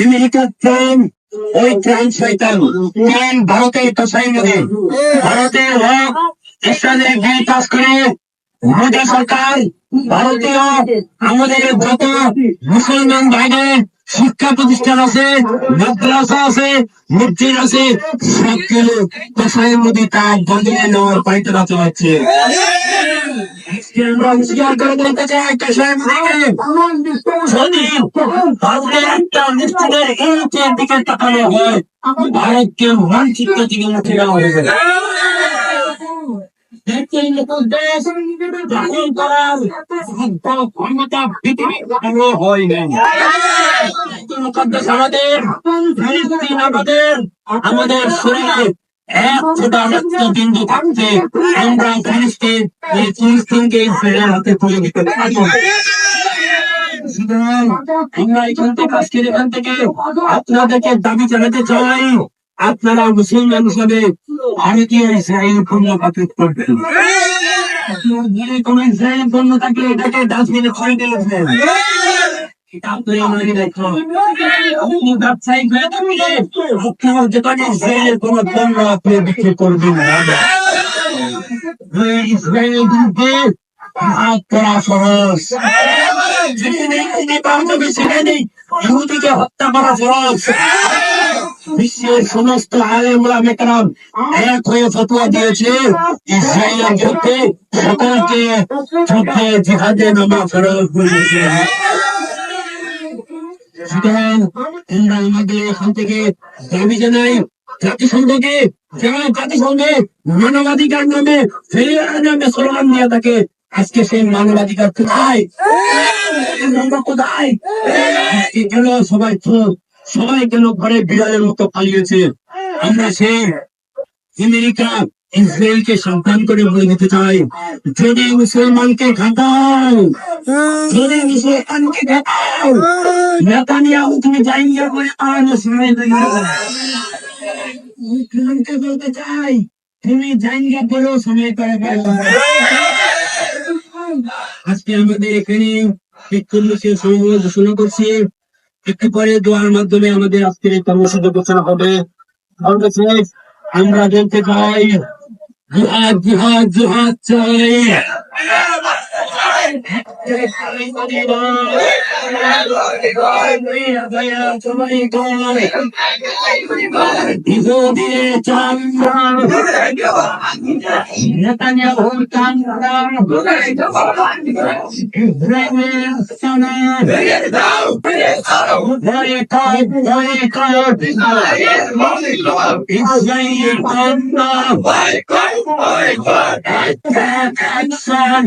আমেরিকার ট্রেন, ওই ট্রেন শয়তান ট্রেন ভারতের কষাই নদী, ভারতের হক ইসরায়েলের গিয়ে কাজ করে মোদী সরকার ভারতীয় আমাদের যত মুসলমান বাইরে শিক্ষা প্রতিষ্ঠান আছে, মাদ্রাসা আছে, মসজিদ আছে, সবগুলো কষাই নদী তার বন্ধনে নেওয়ার পাইতে রাখতে পারছে। আমরা হুঁশিয়ার করে বলতে চাই কষাই নদীকে, যদি ভারতের একটা মসজিদের ইটের দিকে তাকানো হয়, ভারতকে মানচিত্র থেকে মুছে দেওয়া হয়ে যাবে। আমাদের শরীরে এক ফোঁটা রক্ত বিন্দু থাকতে আমরা ফিলিস্তিনকে ইসরায়েলের হাতে তুলে দিতে পারব। সুতরাং আমরা এখান থেকে আপনাদেরকে দাবি জানাতে চাই, আপনারা মুসলমান হিসাবে ভারতীয় ইসরায়েল পণ্য পাচার করবেন। আপনার কোন ইসরায়েল পণ্য থাকলে এটাকে ডাস্টবিনে ছড়িয়ে দিয়েছেন, এটা আপনার আমাদের দায়িত্ব। আপনি ব্যবসায়িক হয়ে থাকলে আপনার যেখানে ইসরায়েলের কোন পণ্য আপনি বিক্রি করবেন না। ইসরায়েলের বিরুদ্ধে ভাগ করা সহজ, ইহুদিকে হত্যা করা সহজ। বিশ্বের সমস্ত আলেম ওলামা কেরাম এক হয়ে ফতোয়া দিয়েছে ইসরায়েলের বিরুদ্ধে সকলকে যুদ্ধে জিহাদে নামা ফরজ করেছে। সুতরাং আমরা আমাদের এখান থেকে দাবি জানাই জাতিসংঘকে, যেমন জাতিসংঘে মানবাধিকার নামে ফেরিয়ার নামে স্লোগান দিয়ে থাকে, আজকে সেই মানবাধিকার কোথায়? কোথায় গেল? সবাই কেন ঘরে বিড়ালের মতো পালিয়েছে? আমরা সেই আমেরিকা ইসরায়েলকে সাবধান করে বলে দিতে চাই, যদি মুসলমানকে ঘাটাও, যদি মুসলমানকে ঘাটাও, নেতানিয়াহু তুমি জায়গা করে আনো শুনে মুসলমানকে বলতে চাই, তুমি জায়গা করেও সময় করে। আজকে আমাদের এখানে ঘোষণা করছি, একটু পরে দোয়ার মাধ্যমে আমাদের আজকের এই কর্মসূচি ঘোষণা হবে। আমরা বলতে চাই, জিহাদ জিহাদ জিহাদ চাই। নেতানিয়াহুর কান্দার ইসরায়েলের সামনে ইসরায়েলের কান্দা action,